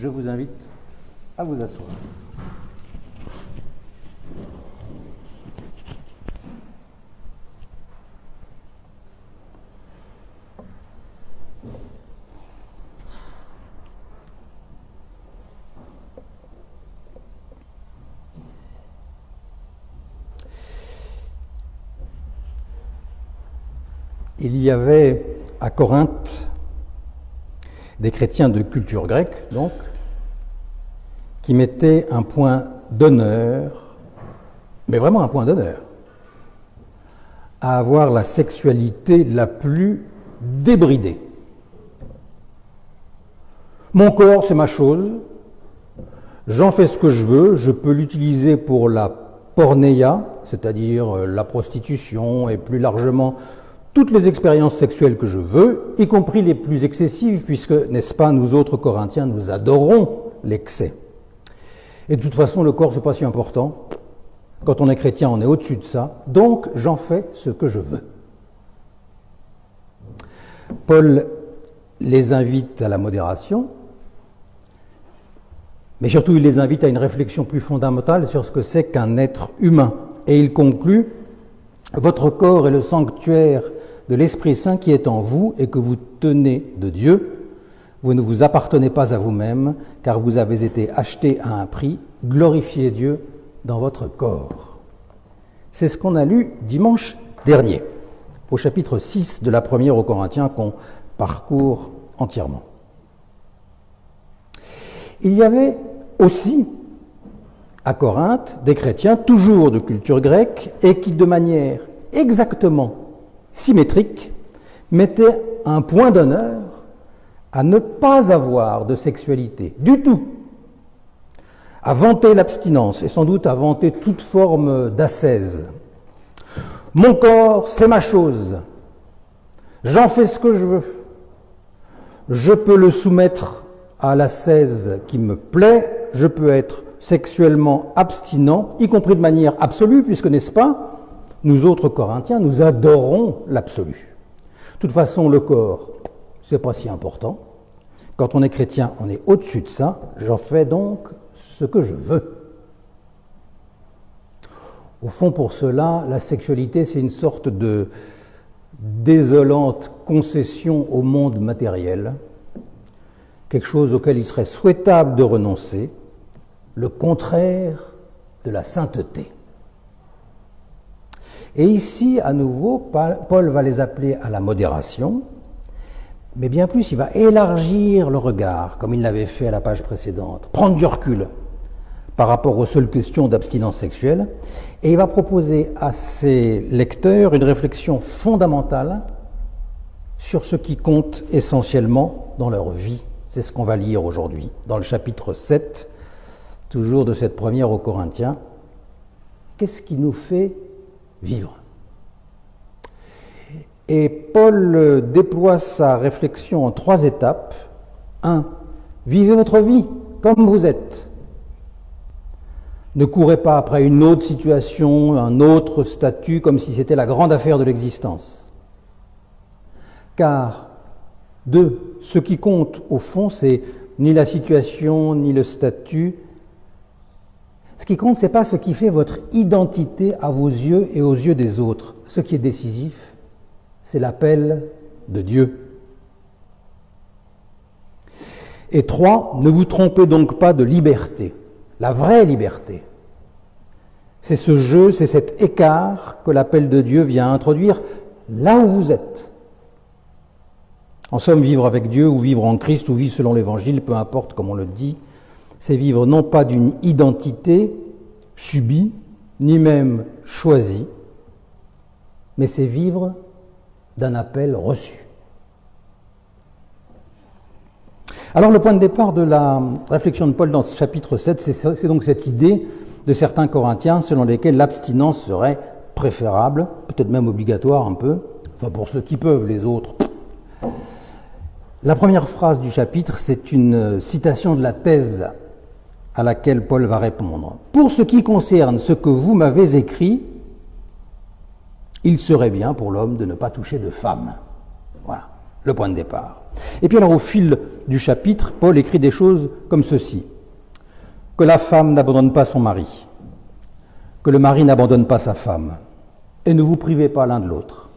je vous invite à vous asseoir. Il y avait à Corinthe des chrétiens de culture grecque, donc, qui mettaient un point d'honneur, mais vraiment un point d'honneur, à avoir la sexualité la plus débridée. Mon corps, c'est ma chose, j'en fais ce que je veux, je peux l'utiliser pour la porneia, c'est-à-dire la prostitution et plus largement toutes les expériences sexuelles que je veux, y compris les plus excessives, puisque, n'est-ce pas, nous autres Corinthiens, nous adorons l'excès. Et de toute façon, le corps, c'est pas si important. Quand on est chrétien, on est au-dessus de ça. Donc, j'en fais ce que je veux. Paul les invite à la modération, mais surtout, il les invite à une réflexion plus fondamentale sur ce que c'est qu'un être humain. Et il conclut: votre corps est le sanctuaire de l'Esprit Saint qui est en vous et que vous tenez de Dieu. Vous ne vous appartenez pas à vous-même, car vous avez été achetés à un prix. Glorifiez Dieu dans votre corps. C'est ce qu'on a lu dimanche dernier, au chapitre 6 de la première aux Corinthiens qu'on parcourt entièrement. Il y avait aussi à Corinthe des chrétiens, toujours de culture grecque, et qui, de manière exactement symétrique, mettaient un point d'honneur à ne pas avoir de sexualité du tout, à vanter l'abstinence et sans doute à vanter toute forme d'ascèse. Mon corps, c'est ma chose, j'en fais ce que je veux, je peux le soumettre à l'ascèse qui me plaît, je peux être sexuellement abstinent, y compris de manière absolue, puisque, n'est-ce pas, nous autres Corinthiens, nous adorons l'absolu. De toute façon, le corps, c'est pas si important. Quand on est chrétien, on est au-dessus de ça. J'en fais donc ce que je veux. Au fond, pour cela, la sexualité, c'est une sorte de désolante concession au monde matériel, quelque chose auquel il serait souhaitable de renoncer, le contraire de la sainteté. Et ici, à nouveau, Paul va les appeler à la modération, mais bien plus, il va élargir le regard, comme il l'avait fait à la page précédente, prendre du recul par rapport aux seules questions d'abstinence sexuelle, et il va proposer à ses lecteurs une réflexion fondamentale sur ce qui compte essentiellement dans leur vie. C'est ce qu'on va lire aujourd'hui, dans le chapitre 7, toujours de cette première aux Corinthiens. Qu'est-ce qui nous fait vivre? Et Paul déploie sa réflexion en 3 étapes. 1. Vivez votre vie comme vous êtes. Ne courez pas après une autre situation, un autre statut, comme si c'était la grande affaire de l'existence. Car, 2. Ce qui compte au fond, c'est ni la situation, ni le statut. Ce qui compte, ce n'est pas ce qui fait votre identité à vos yeux et aux yeux des autres. Ce qui est décisif, c'est l'appel de Dieu. Et 3, ne vous trompez donc pas de liberté. La vraie liberté, c'est ce jeu, c'est cet écart que l'appel de Dieu vient introduire là où vous êtes. En somme, vivre avec Dieu ou vivre en Christ ou vivre selon l'Évangile, peu importe comme on le dit, c'est vivre non pas d'une identité subie, ni même choisie, mais c'est vivre d'un appel reçu. Alors le point de départ de la réflexion de Paul dans ce chapitre 7, c'est donc cette idée de certains Corinthiens selon lesquels l'abstinence serait préférable, peut-être même obligatoire un peu, enfin pour ceux qui peuvent, les autres. La première phrase du chapitre, c'est une citation de la thèse à laquelle Paul va répondre. « Pour ce qui concerne ce que vous m'avez écrit, il serait bien pour l'homme de ne pas toucher de femme. » Voilà, le point de départ. Et puis alors au fil du chapitre, Paul écrit des choses comme ceci. Que la femme n'abandonne pas son mari, que le mari n'abandonne pas sa femme, et ne vous privez pas l'un de l'autre,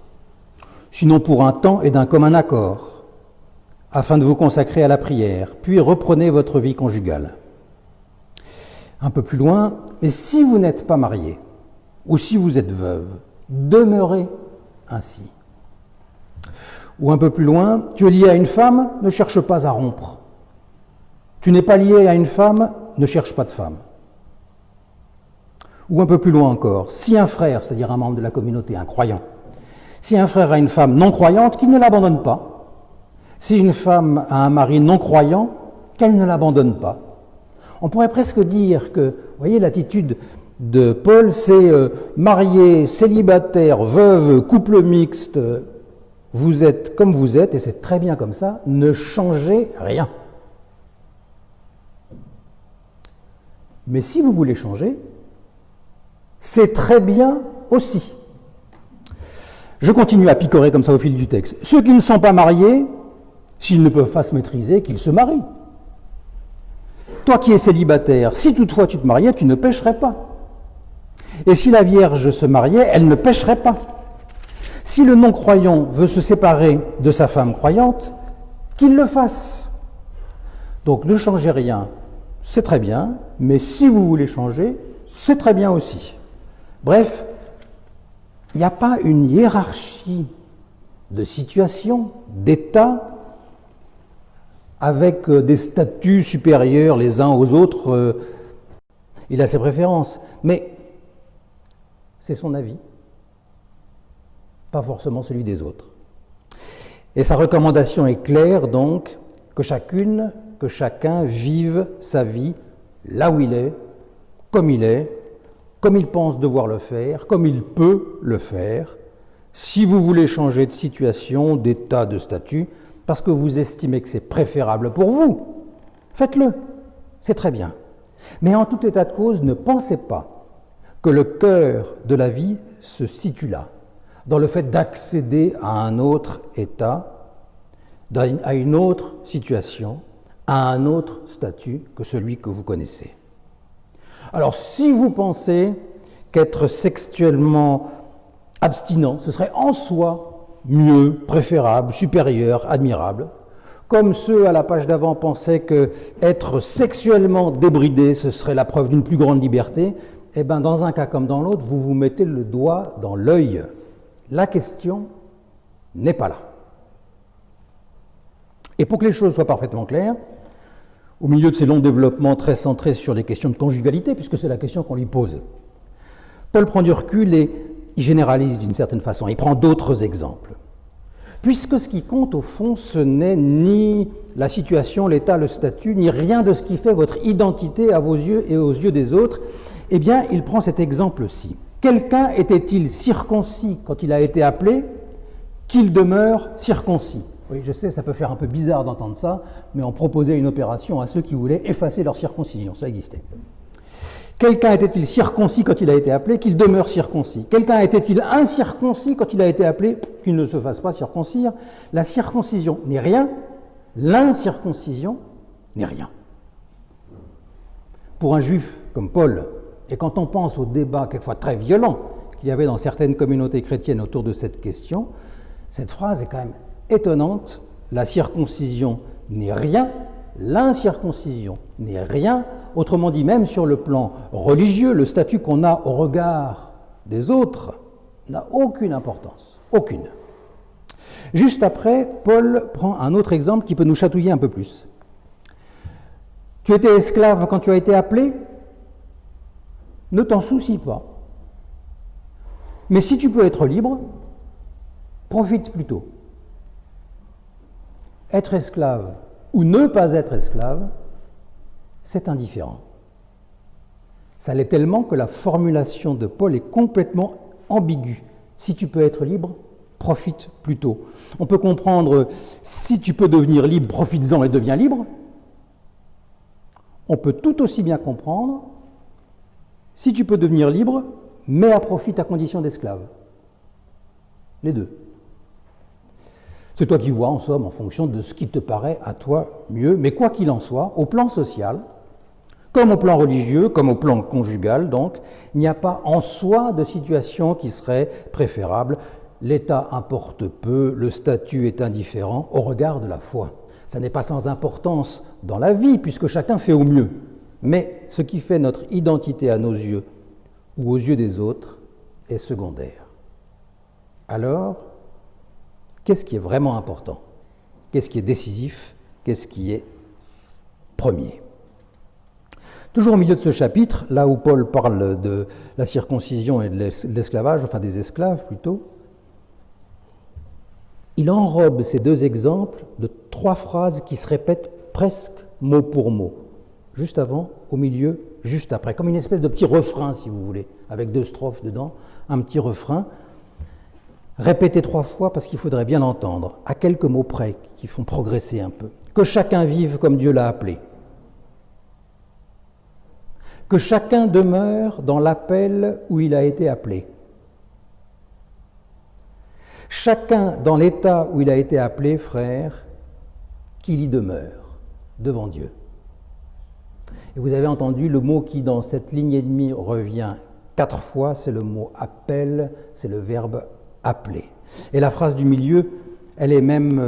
sinon pour un temps et d'un commun accord, afin de vous consacrer à la prière, puis reprenez votre vie conjugale. Un peu plus loin, et si vous n'êtes pas marié, ou si vous êtes veuve, demeurez ainsi. Ou un peu plus loin, tu es lié à une femme, ne cherche pas à rompre. Tu n'es pas lié à une femme, ne cherche pas de femme. Ou un peu plus loin encore, si un frère, c'est-à-dire un membre de la communauté, un croyant, si un frère a une femme non croyante, qu'il ne l'abandonne pas. Si une femme a un mari non croyant, qu'elle ne l'abandonne pas. On pourrait presque dire que, vous voyez, l'attitude de Paul, c'est marié, célibataire, veuve, couple mixte, vous êtes comme vous êtes, et c'est très bien comme ça, ne changez rien. Mais si vous voulez changer, c'est très bien aussi. Je continue à picorer comme ça au fil du texte. Ceux qui ne sont pas mariés, s'ils ne peuvent pas se maîtriser, qu'ils se marient. Toi qui es célibataire, si toutefois tu te mariais, tu ne pécherais pas. Et si la Vierge se mariait, elle ne pécherait pas. Si le non-croyant veut se séparer de sa femme croyante, qu'il le fasse. Donc ne changez rien, c'est très bien, mais si vous voulez changer, c'est très bien aussi. Bref, il n'y a pas une hiérarchie de situation, d'état, avec des statuts supérieurs les uns aux autres. Il a ses préférences, mais c'est son avis, pas forcément celui des autres. Et sa recommandation est claire donc, que chacun vive sa vie là où il est, comme il pense devoir le faire, comme il peut le faire. Si vous voulez changer de situation, d'état, de statut, parce que vous estimez que c'est préférable pour vous, faites-le, c'est très bien. Mais en tout état de cause, ne pensez pas que le cœur de la vie se situe là, dans le fait d'accéder à un autre état, à une autre situation, à un autre statut que celui que vous connaissez. Alors, si vous pensez qu'être sexuellement abstinent, ce serait en soi mieux, préférable, supérieur, admirable, comme ceux à la page d'avant pensaient que être sexuellement débridé, ce serait la preuve d'une plus grande liberté, eh bien, dans un cas comme dans l'autre, vous vous mettez le doigt dans l'œil. La question n'est pas là. Et pour que les choses soient parfaitement claires, au milieu de ces longs développements très centrés sur les questions de conjugalité, puisque c'est la question qu'on lui pose, Paul prend du recul et il généralise d'une certaine façon, il prend d'autres exemples. Puisque ce qui compte au fond, ce n'est ni la situation, l'état, le statut, ni rien de ce qui fait votre identité à vos yeux et aux yeux des autres, eh bien, il prend cet exemple-ci. Quelqu'un était-il circoncis quand il a été appelé, qu'il demeure circoncis? Oui, je sais, ça peut faire un peu bizarre d'entendre ça, mais on proposait une opération à ceux qui voulaient effacer leur circoncision, ça existait. Quelqu'un était-il circoncis quand il a été appelé, qu'il demeure circoncis? Quelqu'un était-il incirconcis quand il a été appelé, qu'il ne se fasse pas circoncire? La circoncision n'est rien, l'incirconcision n'est rien. Pour un juif comme Paul, et quand on pense au débat quelquefois très violent qu'il y avait dans certaines communautés chrétiennes autour de cette question, cette phrase est quand même étonnante. La circoncision n'est rien, l'incirconcision n'est rien. Autrement dit, même sur le plan religieux, le statut qu'on a au regard des autres n'a aucune importance, aucune. Juste après, Paul prend un autre exemple qui peut nous chatouiller un peu plus. Tu étais esclave quand tu as été appelé? Ne t'en soucie pas. Mais si tu peux être libre, profite plutôt. Être esclave ou ne pas être esclave, c'est indifférent. Ça l'est tellement que la formulation de Paul est complètement ambiguë. Si tu peux être libre, profite plutôt. On peut comprendre, si tu peux devenir libre, profites-en et deviens libre. On peut tout aussi bien comprendre, si tu peux devenir libre, mets à profit ta condition d'esclave. Les deux. C'est toi qui vois, en somme, en fonction de ce qui te paraît à toi mieux. Mais quoi qu'il en soit, au plan social, comme au plan religieux, comme au plan conjugal, donc, il n'y a pas en soi de situation qui serait préférable. L'état importe peu, le statut est indifférent au regard de la foi. Ça n'est pas sans importance dans la vie, puisque chacun fait au mieux. Mais ce qui fait notre identité à nos yeux ou aux yeux des autres est secondaire. Alors, qu'est-ce qui est vraiment important? Qu'est-ce qui est décisif? Qu'est-ce qui est premier? Toujours au milieu de ce chapitre, là où Paul parle de la circoncision et de l'esclavage, enfin des esclaves plutôt, il enrobe ces deux exemples de 3 phrases qui se répètent presque mot pour mot, juste avant, au milieu, juste après, comme une espèce de petit refrain, si vous voulez, avec 2 strophes dedans, un petit refrain, répété 3 fois parce qu'il faudrait bien l'entendre, à quelques mots près qui font progresser un peu. Que chacun vive comme Dieu l'a appelé. Que chacun demeure dans l'appel où il a été appelé. Chacun dans l'état où il a été appelé, frère, qu'il y demeure devant Dieu. Et vous avez entendu le mot qui, dans cette ligne et demie, revient 4 fois, c'est le mot appel, c'est le verbe appeler. Et la phrase du milieu, elle est même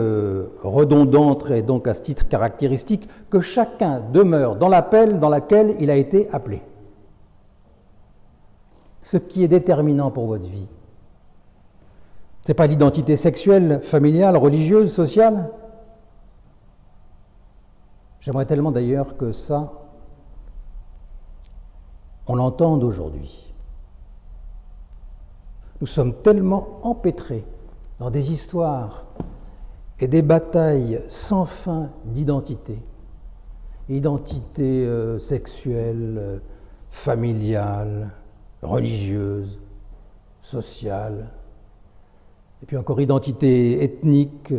redondante et donc à ce titre caractéristique, que chacun demeure dans l'appel dans lequel il a été appelé. Ce qui est déterminant pour votre vie, ce n'est pas l'identité sexuelle, familiale, religieuse, sociale. J'aimerais tellement d'ailleurs que ça, on l'entende aujourd'hui. Nous sommes tellement empêtrés dans des histoires et des batailles sans fin d'identité. Identité sexuelle, familiale, religieuse, sociale, et puis encore identité ethnique,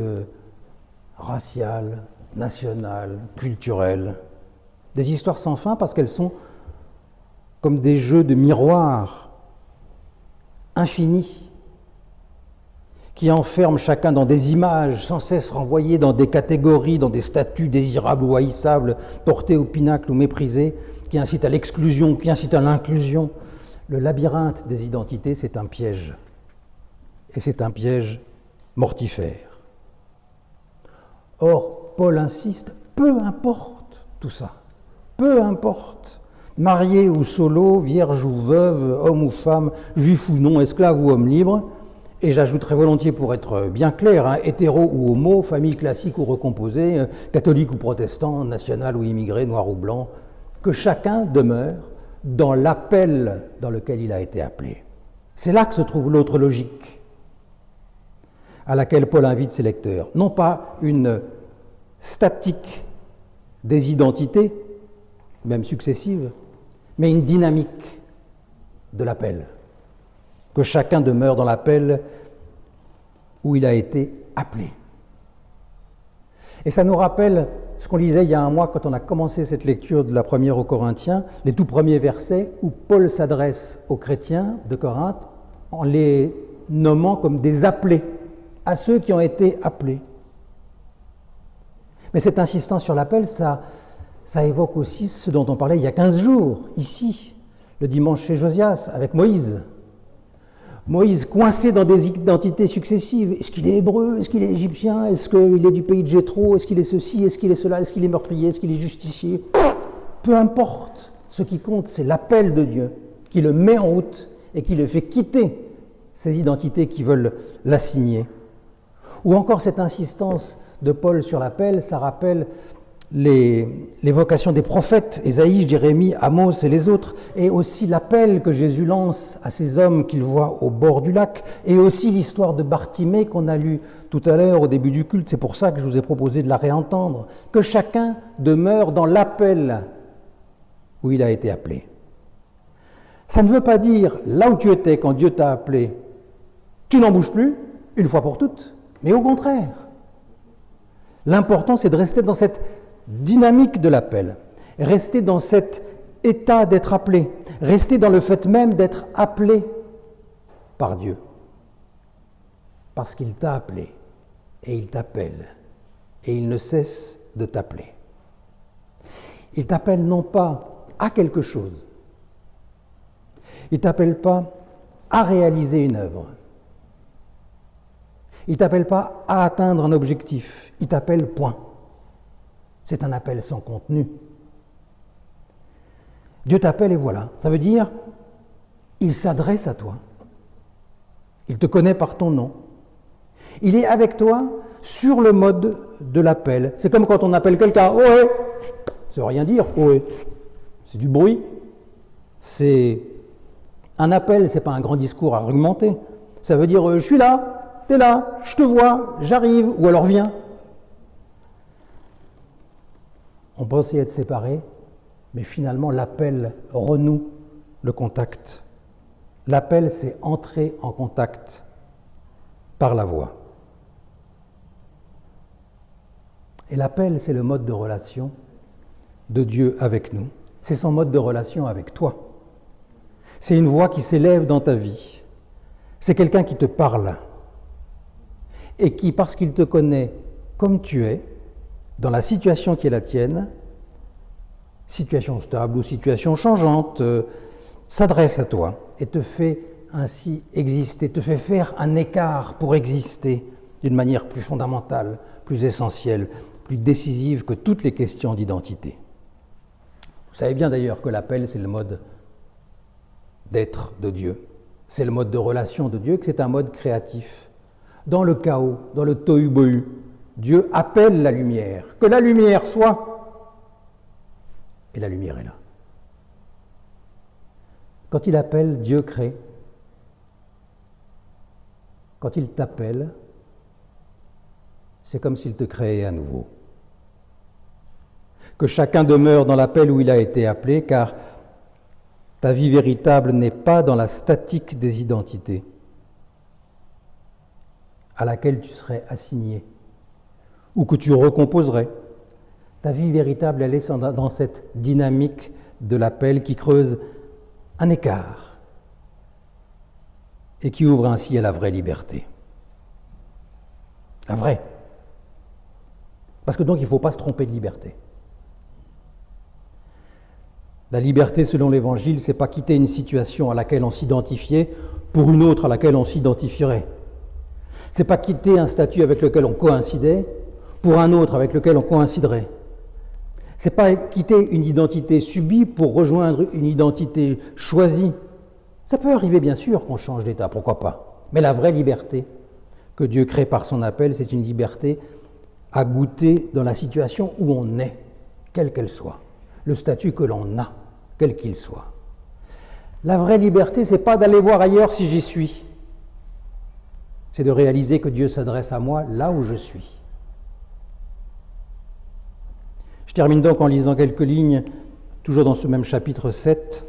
raciale, nationale, culturelle. Des histoires sans fin parce qu'elles sont comme des jeux de miroirs infinis qui enferment chacun dans des images sans cesse renvoyées dans des catégories, dans des statuts désirables ou haïssables, portés au pinacle ou méprisés, qui incitent à l'exclusion, qui incitent à l'inclusion. Le labyrinthe des identités, c'est un piège. Et c'est un piège mortifère. Or, Paul insiste, peu importe tout ça, peu importe, marié ou solo, vierge ou veuve, homme ou femme, juif ou non, esclave ou homme libre, et j'ajouterai volontiers pour être bien clair, hétéro ou homo, famille classique ou recomposée, catholique ou protestant, national ou immigré, noir ou blanc, que chacun demeure dans l'appel dans lequel il a été appelé. C'est là que se trouve l'autre logique à laquelle Paul invite ses lecteurs. Non pas une statique des identités, même successives, mais une dynamique de l'appel. Que chacun demeure dans l'appel où il a été appelé. Et ça nous rappelle ce qu'on lisait il y a un mois quand on a commencé cette lecture de la première aux Corinthiens, les tout premiers versets où Paul s'adresse aux chrétiens de Corinthe en les nommant comme des appelés, à ceux qui ont été appelés. Mais cette insistance sur l'appel, ça évoque aussi ce dont on parlait il y a 15 jours, ici, le dimanche chez Josias, avec Moïse. Moïse coincé dans des identités successives. Est-ce qu'il est hébreu? Est-ce qu'il est égyptien? Est-ce qu'il est du pays de Jéthro? Est-ce qu'il est ceci? Est-ce qu'il est cela? Est-ce qu'il est meurtrier? Est-ce qu'il est justicier? Peu importe. Ce qui compte, c'est l'appel de Dieu qui le met en route et qui le fait quitter ces identités qui veulent l'assigner. Ou encore cette insistance de Paul sur l'appel, ça rappelle les vocations des prophètes, Ésaïe, Jérémie, Amos et les autres, et aussi l'appel que Jésus lance à ces hommes qu'il voit au bord du lac, et aussi l'histoire de Bartimée qu'on a lue tout à l'heure au début du culte. C'est pour ça que je vous ai proposé de la réentendre. Que chacun demeure dans l'appel où il a été appelé. Ça ne veut pas dire, là où tu étais quand Dieu t'a appelé, tu n'en bouges plus, une fois pour toutes, mais au contraire. L'important, c'est de rester dans cette dynamique de l'appel, rester dans cet état d'être appelé, rester dans le fait même d'être appelé par Dieu, parce qu'il t'a appelé et il t'appelle, et il ne cesse de t'appeler. Il t'appelle non pas à quelque chose, il ne t'appelle pas à réaliser une œuvre, il ne t'appelle pas à atteindre un objectif, il t'appelle point. C'est un appel sans contenu. Dieu t'appelle et voilà, ça veut dire il s'adresse à toi, il te connaît par ton nom, il est avec toi sur le mode de l'appel. C'est comme quand on appelle quelqu'un « Ohé !» Ça ne veut rien dire « Ohé !» C'est du bruit. C'est un appel, ce n'est pas un grand discours argumenté. Ça veut dire « Je suis là, tu es là, je te vois, j'arrive » ou alors « Viens ». On pensait être séparés, mais finalement l'appel renoue le contact. L'appel, c'est entrer en contact par la voix. Et l'appel, c'est le mode de relation de Dieu avec nous. C'est son mode de relation avec toi. C'est une voix qui s'élève dans ta vie. C'est quelqu'un qui te parle et qui, parce qu'il te connaît comme tu es, dans la situation qui est la tienne, situation stable ou situation changeante, s'adresse à toi et te fait ainsi exister, te fait faire un écart pour exister d'une manière plus fondamentale, plus essentielle, plus décisive que toutes les questions d'identité. Vous savez bien d'ailleurs que l'appel, c'est le mode d'être de Dieu. C'est le mode de relation de Dieu, que c'est un mode créatif. Dans le chaos, dans le tohu-bohu, Dieu appelle la lumière. Que la lumière soit, et la lumière est là. Quand il appelle, Dieu crée. Quand il t'appelle, c'est comme s'il te créait à nouveau. Que chacun demeure dans l'appel où il a été appelé, car ta vie véritable n'est pas dans la statique des identités à laquelle tu serais assigné ou que tu recomposerais. Ta vie véritable, elle est dans cette dynamique de l'appel qui creuse un écart et qui ouvre ainsi à la vraie liberté. La vraie. Parce que donc il ne faut pas se tromper de liberté. La liberté selon l'Évangile, ce n'est pas quitter une situation à laquelle on s'identifiait pour une autre à laquelle on s'identifierait. Ce n'est pas quitter un statut avec lequel on coïncidait pour un autre avec lequel on coïnciderait. Ce n'est pas quitter une identité subie pour rejoindre une identité choisie. Ça peut arriver bien sûr qu'on change d'état, pourquoi pas. Mais la vraie liberté que Dieu crée par son appel, c'est une liberté à goûter dans la situation où on est, quelle qu'elle soit. Le statut que l'on a, quel qu'il soit. La vraie liberté, ce n'est pas d'aller voir ailleurs si j'y suis. C'est de réaliser que Dieu s'adresse à moi là où je suis. Je termine donc en lisant quelques lignes, toujours dans ce même chapitre 7,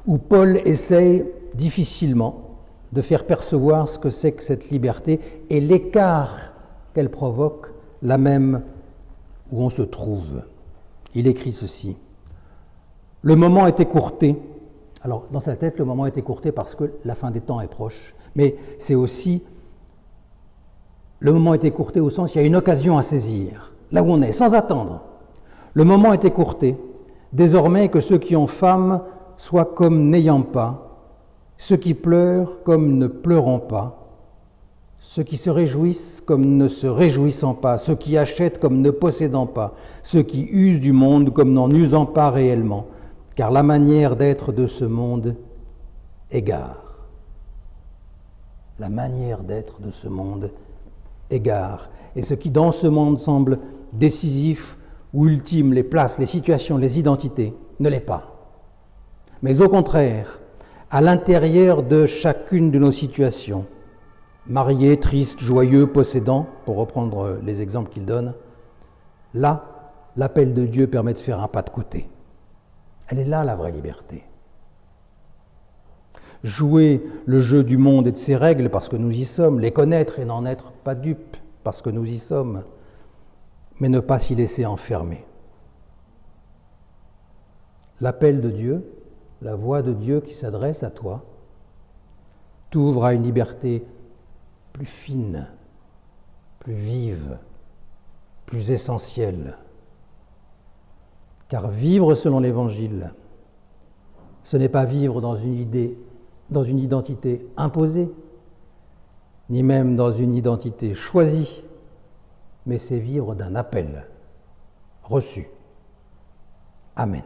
où Paul essaye difficilement de faire percevoir ce que c'est que cette liberté et l'écart qu'elle provoque, là même où on se trouve. Il écrit ceci. Le moment est écourté. Alors, dans sa tête, le moment est écourté parce que la fin des temps est proche. Mais c'est aussi, le moment est écourté au sens, il y a une occasion à saisir, là où on est, sans attendre. Le moment est écourté. Désormais que ceux qui ont faim soient comme n'ayant pas, ceux qui pleurent comme ne pleurant pas, ceux qui se réjouissent comme ne se réjouissant pas, ceux qui achètent comme ne possédant pas, ceux qui usent du monde comme n'en usant pas réellement, car la manière d'être de ce monde égare. La manière d'être de ce monde égare. Et ce qui dans ce monde semble décisif ou ultime, les places, les situations, les identités, ne l'est pas. Mais au contraire, à l'intérieur de chacune de nos situations, mariés, tristes, joyeux, possédants, pour reprendre les exemples qu'il donne, là, l'appel de Dieu permet de faire un pas de côté. Elle est là, la vraie liberté. Jouer le jeu du monde et de ses règles parce que nous y sommes, les connaître et n'en être pas dupes parce que nous y sommes, mais ne pas s'y laisser enfermer. L'appel de Dieu, la voix de Dieu qui s'adresse à toi, t'ouvre à une liberté plus fine, plus vive, plus essentielle. Car vivre selon l'Évangile, ce n'est pas vivre dans une idée, dans une identité imposée, ni même dans une identité choisie, mais c'est vivre d'un appel reçu. Amen.